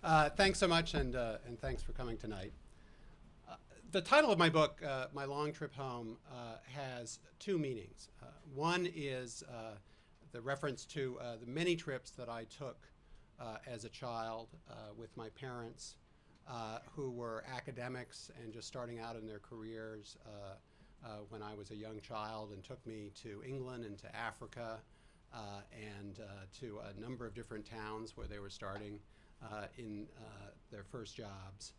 Thanks so much, and thanks for coming tonight. The title of my book, My Long Trip Home, has two meanings. One is the reference to the many trips that I took as a child with my parents, who were academics and just starting out in their careers when I was a young child, and took me to England and to Africa and to a number of different towns where they were starting in their first jobs.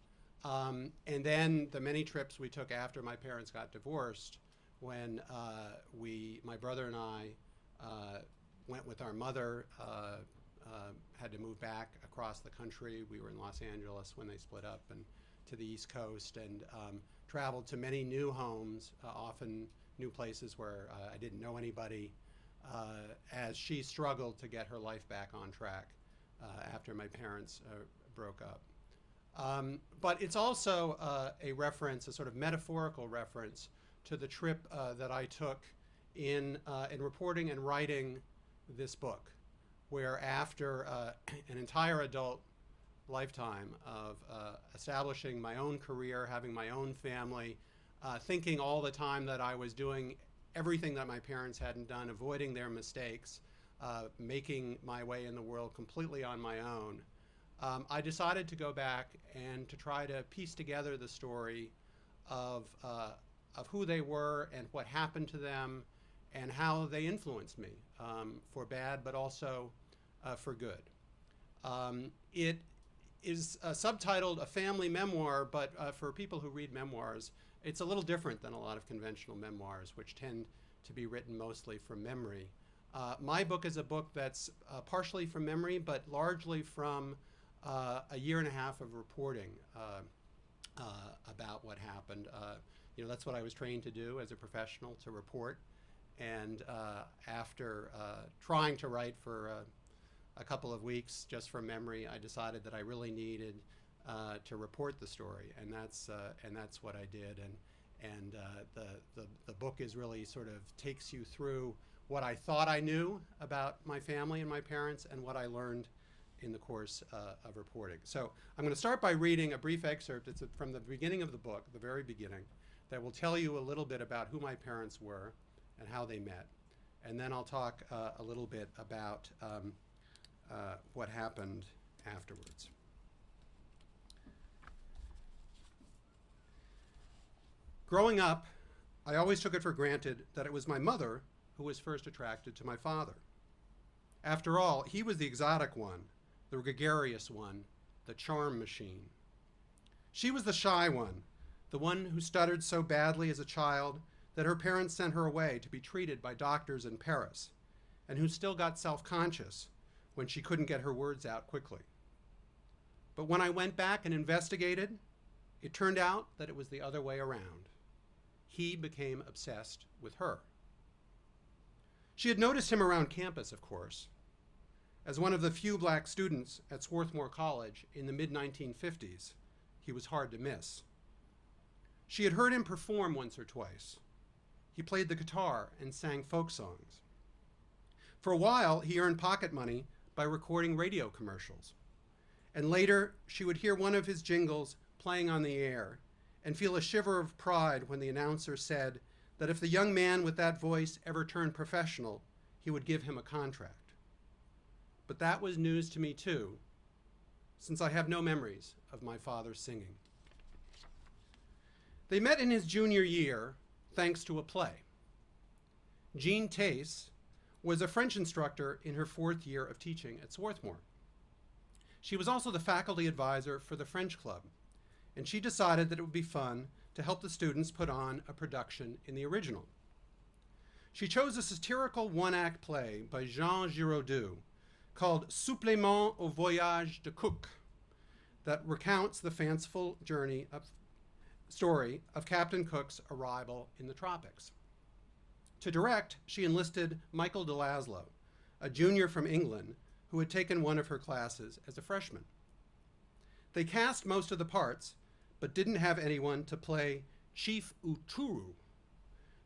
And then the many trips we took after my parents got divorced, when my brother and I went with our mother, had to move back across the country. We were in Los Angeles when they split up, and to the East Coast, and traveled to many new homes, often new places where I didn't know anybody, as she struggled to get her life back on track after my parents broke up. But it's also a reference, a sort of metaphorical reference, to the trip that I took in reporting and writing this book, where after an entire adult lifetime of establishing my own career, having my own family, thinking all the time that I was doing everything that my parents hadn't done, avoiding their mistakes, making my way in the world completely on my own, I decided to go back and to try to piece together the story of who they were and what happened to them and how they influenced me, for bad but also for good. It is subtitled A Family Memoir, but for people who read memoirs, it's a little different than a lot of conventional memoirs, which tend to be written mostly from memory. My book is a book that's partially from memory, but largely from a year and a half of reporting about what happened. That's what I was trained to do as a professional, to report. And after trying to write for a couple of weeks just from memory, I decided that I really needed to report the story, and that's what I did. And the book is really sort of takes you through what I thought I knew about my family and my parents, and what I learned in the course of reporting. So I'm going to start by reading a brief excerpt. It's from the beginning of the book, the very beginning, that will tell you a little bit about who my parents were and how they met. And then I'll talk a little bit about what happened afterwards. Growing up, I always took it for granted that it was my mother who was first attracted to my father. After all, he was the exotic one, the gregarious one, the charm machine. She was the shy one, the one who stuttered so badly as a child that her parents sent her away to be treated by doctors in Paris, and who still got self-conscious when she couldn't get her words out quickly. But when I went back and investigated, it turned out that it was the other way around. He became obsessed with her. She had noticed him around campus, of course. As one of the few black students at Swarthmore College in the mid-1950s, he was hard to miss. She had heard him perform once or twice. He played the guitar and sang folk songs. For a while, he earned pocket money by recording radio commercials. And later, she would hear one of his jingles playing on the air and feel a shiver of pride when the announcer said that if the young man with that voice ever turned professional, he would give him a contract. But that was news to me too, since I have no memories of my father singing. They met in his junior year thanks to a play. Jean Tace was a French instructor in her 4th year of teaching at Swarthmore. She was also the faculty advisor for the French club, and she decided that it would be fun to help the students put on a production in the original. She chose a satirical one-act play by Jean Giraudoux called Supplément au Voyage de Cook, that recounts the fanciful story of Captain Cook's arrival in the tropics. To direct, she enlisted Michael de Laszlo, a junior from England who had taken one of her classes as a freshman. They cast most of the parts, but didn't have anyone to play Chief Uturu,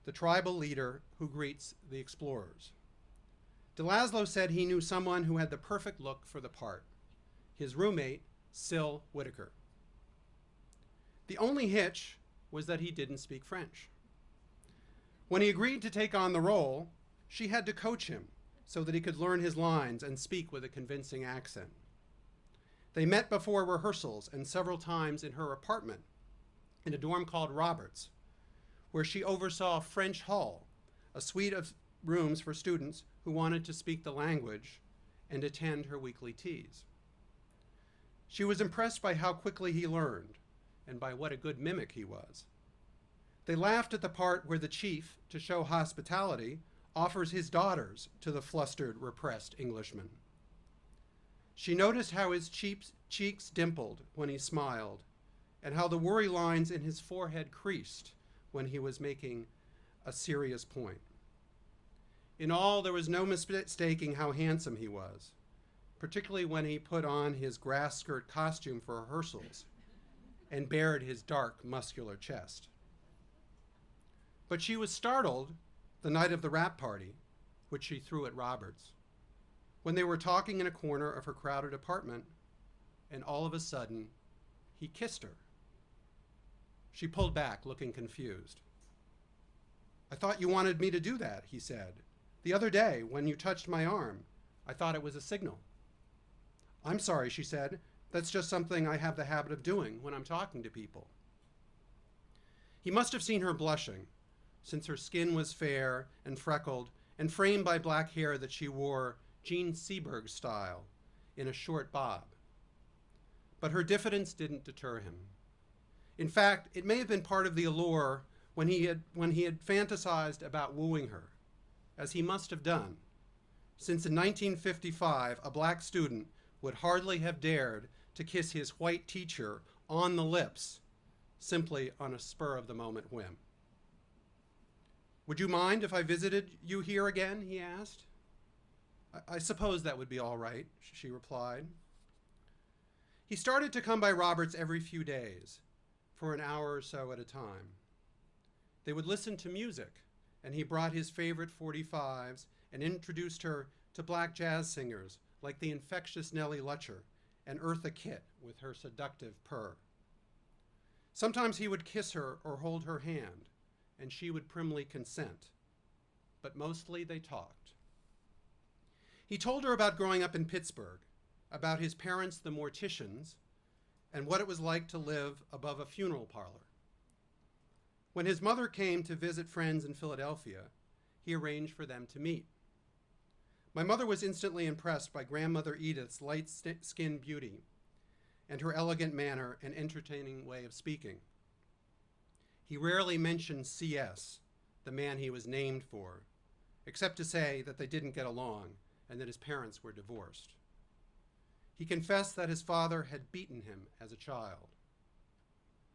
the tribal leader who greets the explorers. De Laszlo said he knew someone who had the perfect look for the part, his roommate, Syl Whitaker. The only hitch was that he didn't speak French. When he agreed to take on the role, she had to coach him so that he could learn his lines and speak with a convincing accent. They met before rehearsals and several times in her apartment in a dorm called Roberts, where she oversaw French Hall, a suite of rooms for students who wanted to speak the language and attend her weekly teas. She was impressed by how quickly he learned and by what a good mimic he was. They laughed at the part where the chief, to show hospitality, offers his daughters to the flustered, repressed Englishman. She noticed how his cheeks dimpled when he smiled, and how the worry lines in his forehead creased when he was making a serious point. In all, there was no mistaking how handsome he was, particularly when he put on his grass skirt costume for rehearsals and bared his dark, muscular chest. But she was startled the night of the wrap party, which she threw at Roberts, when they were talking in a corner of her crowded apartment, and all of a sudden, he kissed her. She pulled back, looking confused. "I thought you wanted me to do that," he said. "The other day, when you touched my arm, I thought it was a signal." "I'm sorry," she said. "That's just something I have the habit of doing when I'm talking to people." He must have seen her blushing, since her skin was fair and freckled and framed by black hair that she wore Jean Seberg style in a short bob. But her diffidence didn't deter him. In fact, it may have been part of the allure when he had fantasized about wooing her, as he must have done, since in 1955 a black student would hardly have dared to kiss his white teacher on the lips, simply on a spur-of-the-moment whim. "Would you mind if I visited you here again?" he asked. I suppose that would be all right," she replied. He started to come by Roberts every few days, for an hour or so at a time. They would listen to music, and he brought his favorite 45s and introduced her to black jazz singers like the infectious Nellie Lutcher and Eartha Kitt with her seductive purr. Sometimes he would kiss her or hold her hand, and she would primly consent, but mostly they talked. He told her about growing up in Pittsburgh, about his parents, the morticians, and what it was like to live above a funeral parlor. When his mother came to visit friends in Philadelphia, he arranged for them to meet. My mother was instantly impressed by Grandmother Edith's light-skinned beauty and her elegant manner and entertaining way of speaking. He rarely mentioned C.S., the man he was named for, except to say that they didn't get along and that his parents were divorced. He confessed that his father had beaten him as a child.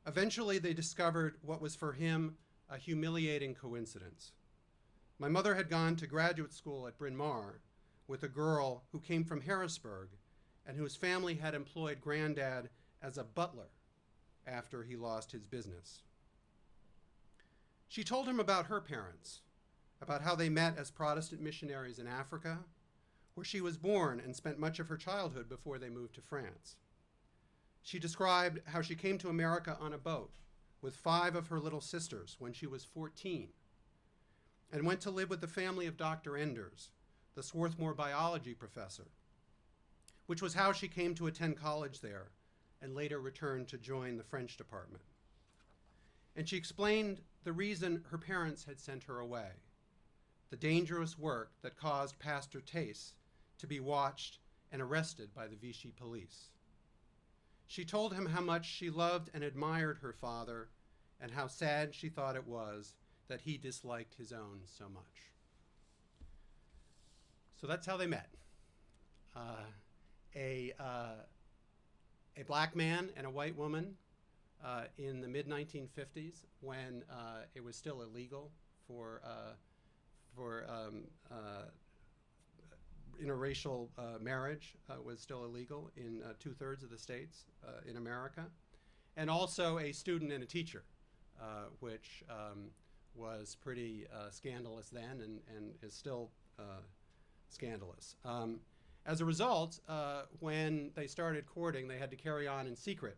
Eventually, they discovered what was for him a humiliating coincidence. My mother had gone to graduate school at Bryn Mawr with a girl who came from Harrisburg and whose family had employed Granddad as a butler after he lost his business. She told him about her parents, about how they met as Protestant missionaries in Africa, where she was born and spent much of her childhood before they moved to France. She described how she came to America on a boat with 5 of her little sisters when she was 14, and went to live with the family of Dr. Enders, the Swarthmore biology professor, which was how she came to attend college there and later returned to join the French department. And she explained the reason her parents had sent her away, the dangerous work that caused Pastor Tace to be watched and arrested by the Vichy police. She told him how much she loved and admired her father and how sad she thought it was that he disliked his own so much. So that's how they met. A black man and a white woman in the mid-1950s when it was still illegal for interracial marriage was still illegal in 2/3 of the states in America, and also a student and a teacher, which was pretty scandalous then and is still scandalous. As a result, when they started courting, they had to carry on in secret